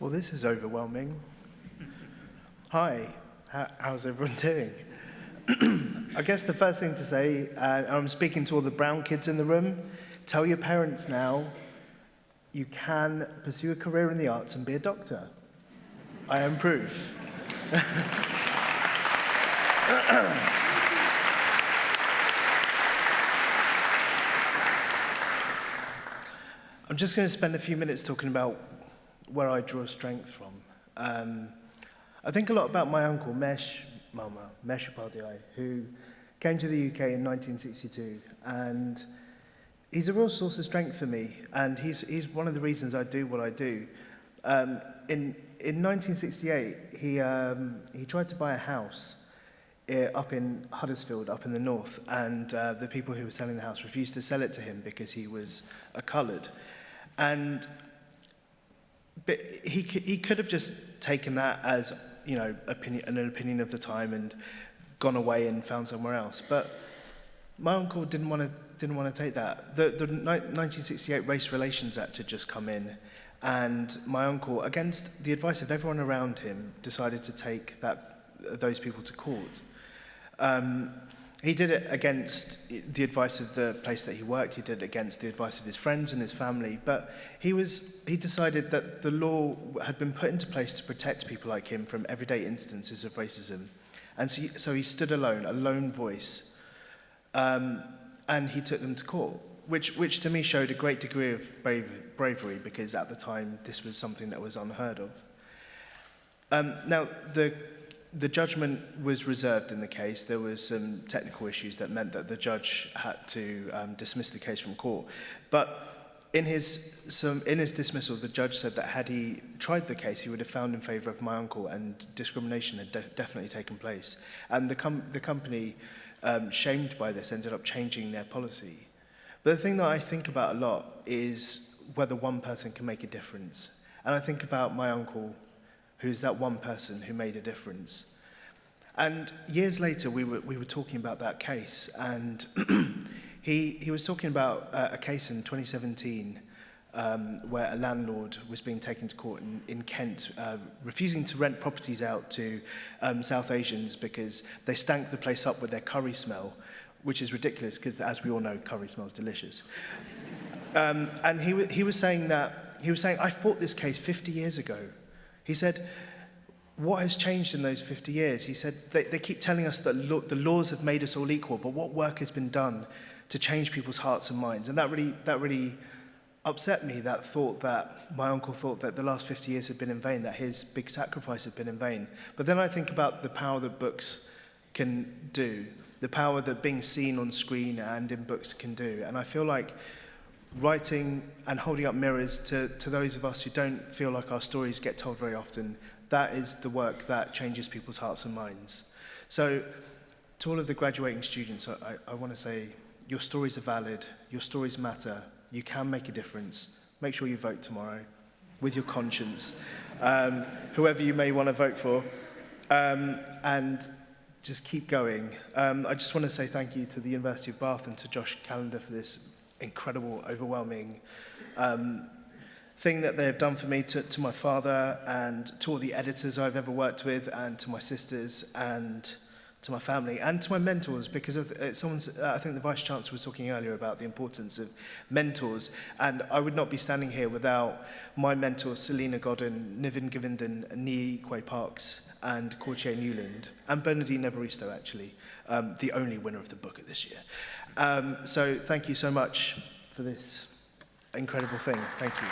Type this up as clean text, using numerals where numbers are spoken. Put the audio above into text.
Well, this is overwhelming. Hi, how's everyone doing? I guess the first thing to say, I'm speaking to all the brown kids in the room, tell your parents now, you can pursue a career in the arts and be a doctor. I am proof. I'm just going to spend a few minutes talking about where I draw strength from. I think a lot about my uncle, Mesh Upadhyay, who came to the UK in 1962, and he's a real source of strength for me, and he's one of the reasons I do what I do. In 1968, he tried to buy a house up in Huddersfield, up in the north, and the people who were selling the house refused to sell it to him because he was a coloured. But he could have just taken that as, you know, an opinion of the time and gone away and found somewhere else. But my uncle didn't want to take that. The 1968 Race Relations Act had just come in, and my uncle, against the advice of everyone around him, decided to take those people to court. He did it against the advice of the place that he worked. He did it against the advice of his friends and his family. But he decided that the law had been put into place to protect people like him from everyday instances of racism. And so he stood alone, a lone voice, and he took them to court, which to me showed a great degree of bravery, because at the time this was something that was unheard of. Now, the judgment was reserved in the case. There was some technical issues that meant that the judge had to dismiss the case from court. But in his dismissal, the judge said that had he tried the case, he would have found in favour of my uncle, and discrimination had definitely taken place. And the company, shamed by this, ended up changing their policy. But the thing that I think about a lot is whether one person can make a difference. And I think about my uncle, who's that one person who made a difference. And years later, we were talking about that case, and he was talking about a case in 2017 where a landlord was being taken to court in Kent, refusing to rent properties out to South Asians because they stank the place up with their curry smell, which is ridiculous because, as we all know, curry smells delicious. And he was saying, I fought this case 50 years ago. He said, what has changed in those 50 years? He said, they keep telling us that the laws have made us all equal, but what work has been done to change people's hearts and minds? And that really upset me, that thought that my uncle thought that the last 50 years had been in vain, that his big sacrifice had been in vain. But then I think about the power that books can do, the power that being seen on screen and in books can do. And I feel like writing and holding up mirrors to those of us who don't feel like our stories get told very often, that is the work that changes people's hearts and minds. So to all of the graduating students, I want to say your stories are valid, your stories matter, you can make a difference. Make sure you vote tomorrow with your conscience, whoever you may want to vote for, and just keep going. I just want to say thank you to the University of Bath and to Josh Callender for this incredible, overwhelming thing that they have done for me, to my father, and to all the editors I've ever worked with, and to my sisters, and to my family, and to my mentors, because I think the Vice-Chancellor was talking earlier about the importance of mentors, and I would not be standing here without my mentors, Selena Godden, Niven Govindan, Nii Quay Parks, and Courtier Newland, and Bernadine Evaristo, actually, the only winner of the Booker this year. So thank you so much for this incredible thing. Thank you.